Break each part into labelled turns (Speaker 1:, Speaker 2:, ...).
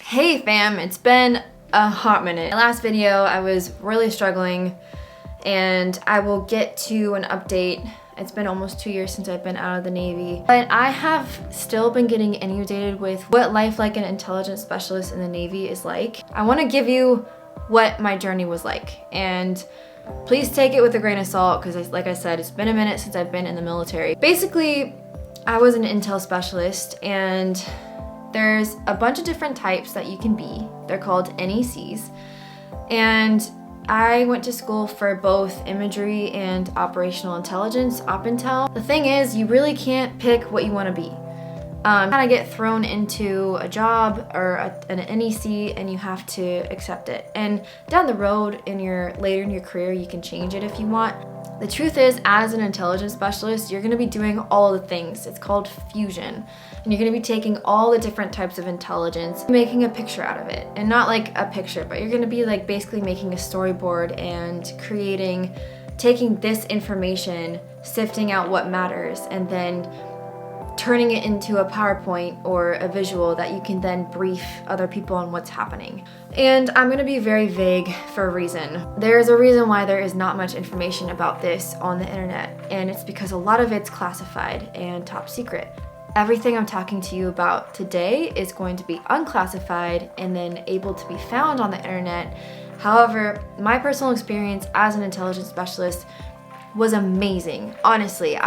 Speaker 1: Hey fam, it's been a hot minute. In my last video, I was really struggling and I will get to an update. It's been almost 2 years since I've been out of the Navy, but I have still been getting inundated with what life like an intelligence specialist in the Navy is like. I want to give you what my journey was like, and please take it with a grain of salt because like I said, it's been a minute since I've been in the military. Basically, I was an intel specialist and there's a bunch of different types that you can be. They're called NECs. And I went to school for both imagery and operational intelligence, OpIntel. The thing is, you really can't pick what you want to be. Kind of get thrown into a job or an NEC and you have to accept it. And down the road, later in your career, you can change it if you want. The truth is, as an intelligence specialist, you're going to be doing all the things. It's called fusion. And you're going to be taking all the different types of intelligence, making a picture out of it. And not like a picture, but you're going to be like basically making a storyboard and taking this information, sifting out what matters, and then turning it into a PowerPoint or a visual that you can then brief other people on what's happening. And I'm gonna be very vague for a reason. There's a reason why there is not much information about this on the internet, and it's because a lot of it's classified and top secret. Everything I'm talking to you about today is going to be unclassified and then able to be found on the internet. However, my personal experience as an intelligence specialist was amazing. Honestly,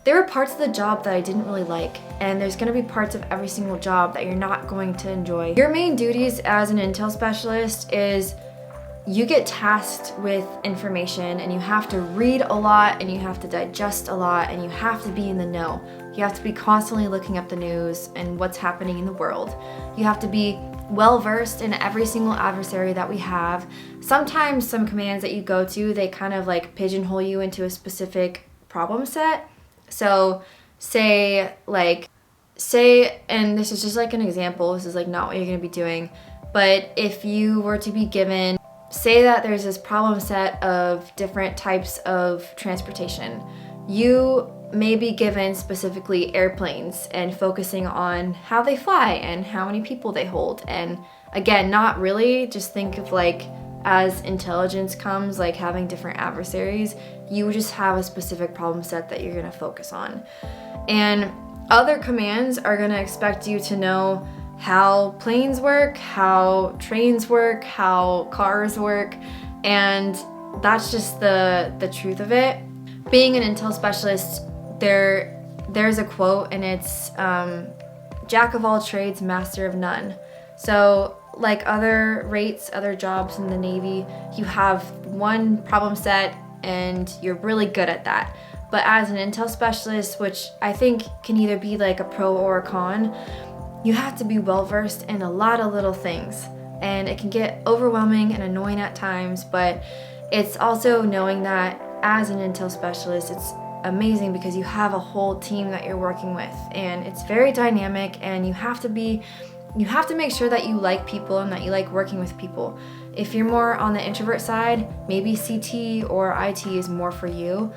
Speaker 1: there were parts of the job that I didn't really like, and there's gonna be parts of every single job that you're not going to enjoy. Your main duties as an intel specialist is you get tasked with information and you have to read a lot and you have to digest a lot and you have to be in the know. You have to be constantly looking up the news and what's happening in the world. You have to be well versed in every single adversary that we have. Sometimes some commands that you go to, they kind of like pigeonhole you into a specific problem set. So say, and this is just like an example, this is like not what you're gonna be doing, but if you were to be given, say that there's this problem set of different types of transportation, you may be given specifically airplanes and focusing on how they fly and how many people they hold. And again, not really, just think of like, as intelligence comes, like having different adversaries, you just have a specific problem set that you're gonna focus on. And other commands are gonna expect you to know how planes work, how trains work, how cars work, and that's just the truth of it. Being an intel specialist, there's a quote and it's jack of all trades, master of none. So like other jobs in the Navy, you have one problem set and you're really good at that. But as an intel specialist, which I think can either be like a pro or a con, you have to be well versed in a lot of little things. And it can get overwhelming and annoying at times, but it's also knowing that as an intel specialist, it's amazing because you have a whole team that you're working with and it's very dynamic, and you have to make sure that you like people and that you like working with people. If you're more on the introvert side, maybe CT or IT is more for you.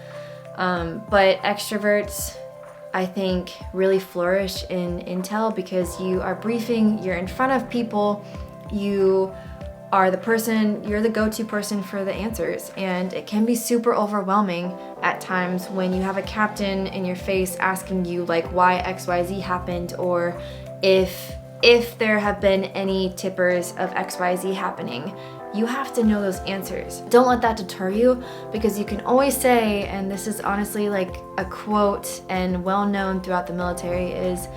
Speaker 1: But extroverts, I think, really flourish in intel because you are briefing, you're in front of people, you're the go-to person for the answers. And it can be super overwhelming at times when you have a captain in your face asking you like why XYZ happened, or if there have been any tippers of XYZ happening. You have to know those answers. Don't let that deter you, because you can always say, and this is honestly like a quote and well known throughout the military, is,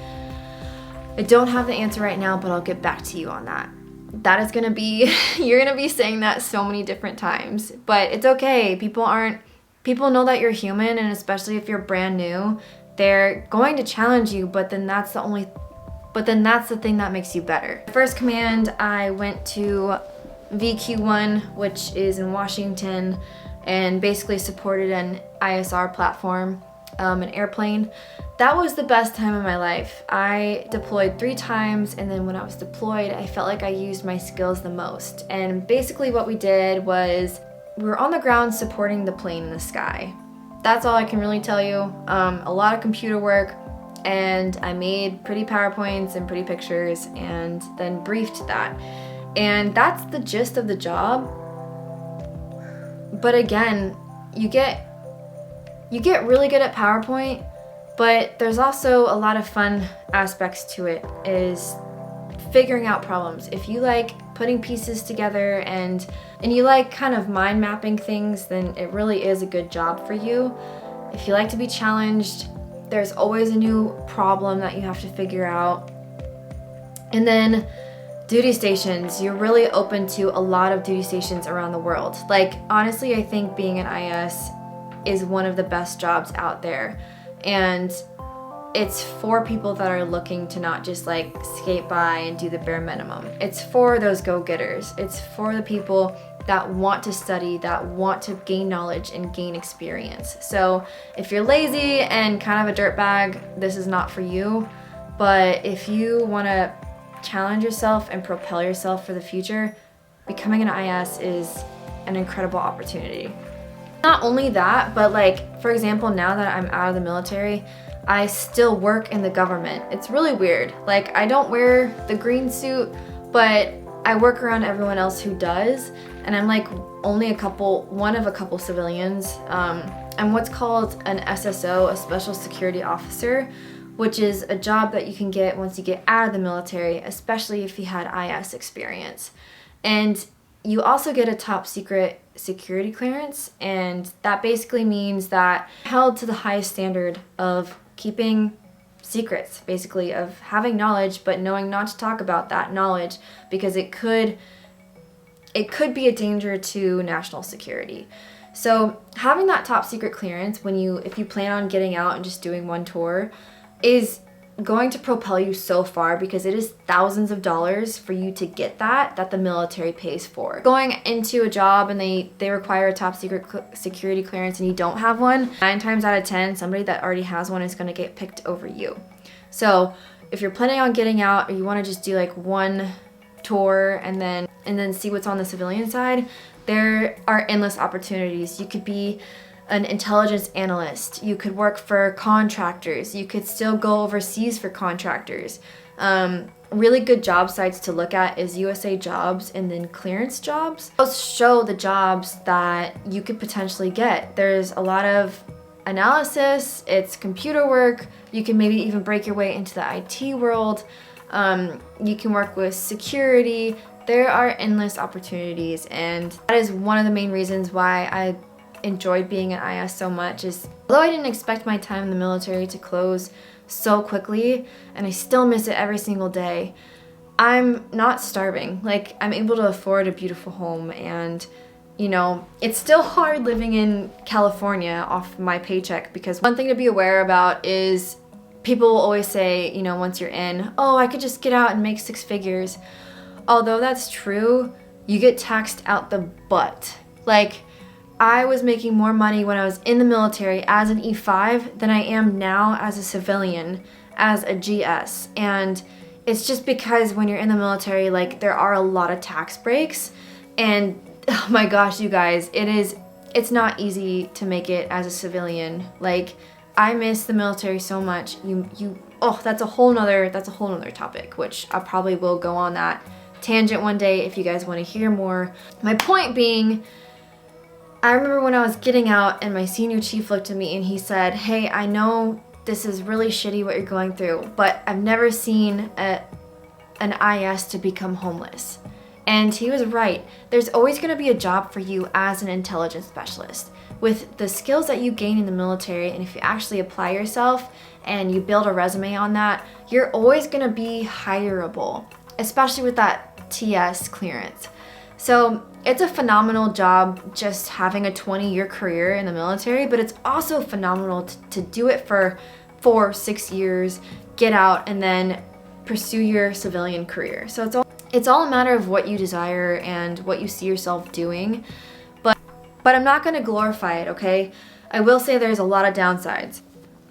Speaker 1: I don't have the answer right now, but I'll get back to you on that. That is gonna be, you're gonna be saying that so many different times, but it's okay. People know that you're human, and especially if you're brand new, they're going to challenge you, but then that's the thing that makes you better. First command, I went to VQ1, which is in Washington, and basically supported an ISR platform, an airplane. That was the best time of my life. I deployed 3 times, and then when I was deployed, I felt like I used my skills the most. And basically what we did was, we were on the ground supporting the plane in the sky. That's all I can really tell you. A lot of computer work, and I made pretty PowerPoints and pretty pictures and then briefed that. And that's the gist of the job. But again, you get really good at PowerPoint, but there's also a lot of fun aspects to it, is figuring out problems. If you like putting pieces together and you like kind of mind mapping things, then it really is a good job for you. If you like to be challenged, there's always a new problem that you have to figure out. And then duty stations, you're really open to a lot of duty stations around the world. Like, honestly, I think being an IS is one of the best jobs out there. And it's for people that are looking to not just like skate by and do the bare minimum. It's for those go-getters. It's for the people that want to study, that want to gain knowledge and gain experience. So if you're lazy and kind of a dirtbag, this is not for you. But if you want to challenge yourself and propel yourself for the future, becoming an IS is an incredible opportunity. Not only that, but like, for example, now that I'm out of the military, I still work in the government. It's really weird. Like, I don't wear the green suit, but I work around everyone else who does, and I'm like one of a couple civilians. I'm what's called an SSO, a Special Security Officer, which is a job that you can get once you get out of the military, especially if you had IS experience. And you also get a top secret security clearance, and that basically means that held to the highest standard of keeping secrets, basically, of having knowledge but knowing not to talk about that knowledge because it could be a danger to national security. So having that top secret clearance if you plan on getting out and just doing one tour is going to propel you so far, because it is thousands of dollars for you to get that the military pays for. Going into a job and they require a top secret security clearance and you don't have one, 9 times out of 10, somebody that already has one is going to get picked over you. So if you're planning on getting out, or you want to just do like one tour and then see what's on the civilian side, there are endless opportunities. You could be an intelligence analyst, you could work for contractors, you could still go overseas for contractors. Really good job sites to look at is USA Jobs and then clearance jobs. Those show the jobs that you could potentially get. There's a lot of analysis, it's computer work, you can maybe even break your way into the IT world, you can work with security. There are endless opportunities, and that is one of the main reasons why I enjoyed being an IS so much. Is although I didn't expect my time in the military to close so quickly, and I still miss it every single day, I'm not starving. Like, I'm able to afford a beautiful home, and you know, it's still hard living in California off my paycheck, because one thing to be aware about is people will always say, you know, once you're in, oh, I could just get out and make 6 figures. Although that's true, you get taxed out the butt. Like, I was making more money when I was in the military as an E5 than I am now as a civilian, as a GS. And it's just because when you're in the military, like, there are a lot of tax breaks. And oh my gosh, you guys, it's not easy to make it as a civilian. Like, I miss the military so much. That's a whole nother topic, which I probably will go on that tangent one day if you guys want to hear more. My point being, I remember when I was getting out and my senior chief looked at me and he said, hey, I know this is really shitty what you're going through, but I've never seen an IS to become homeless. And he was right. There's always going to be a job for you as an intelligence specialist. With the skills that you gain in the military, and if you actually apply yourself and you build a resume on that, you're always going to be hireable, especially with that TS clearance. So it's a phenomenal job just having a 20-year career in the military, but it's also phenomenal to do it for 4-6 years, get out, and then pursue your civilian career. So it's all a matter of what you desire and what you see yourself doing. But I'm not going to glorify it, okay? I will say there's a lot of downsides.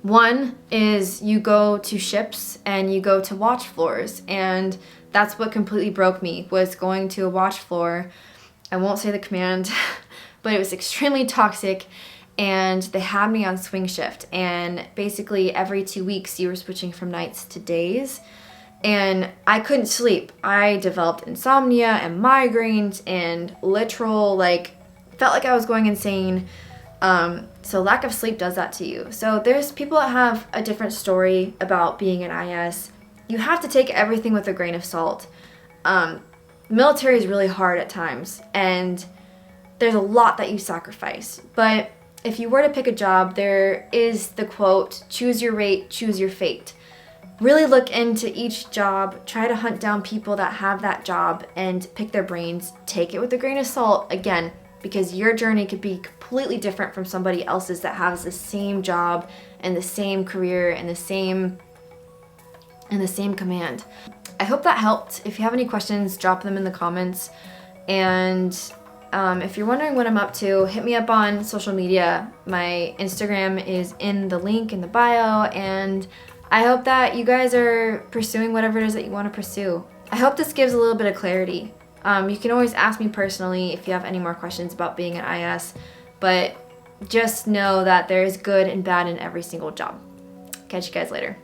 Speaker 1: One is you go to ships and you go to watch floors, and that's what completely broke me, was going to a watch floor. I won't say the command, but it was extremely toxic, and they had me on swing shift, and basically every 2 weeks you were switching from nights to days, and I couldn't sleep. I developed insomnia and migraines and literal, like, felt like I was going insane. So lack of sleep does that to you. So there's people that have a different story about being an IS. You have to take everything with a grain of salt. Military is really hard at times, and there's a lot that you sacrifice. But if you were to pick a job, there is the quote, choose your rate, choose your fate. Really look into each job, try to hunt down people that have that job and pick their brains. Take it with a grain of salt, again, because your journey could be completely different from somebody else's that has the same job and the same career and the same command. I hope that helped. If you have any questions, drop them in the comments. And if you're wondering what I'm up to, hit me up on social media. My Instagram is in the link in the bio, and I hope that you guys are pursuing whatever it is that you want to pursue. I hope this gives a little bit of clarity. You can always ask me personally if you have any more questions about being an IS, but just know that there is good and bad in every single job. Catch you guys later.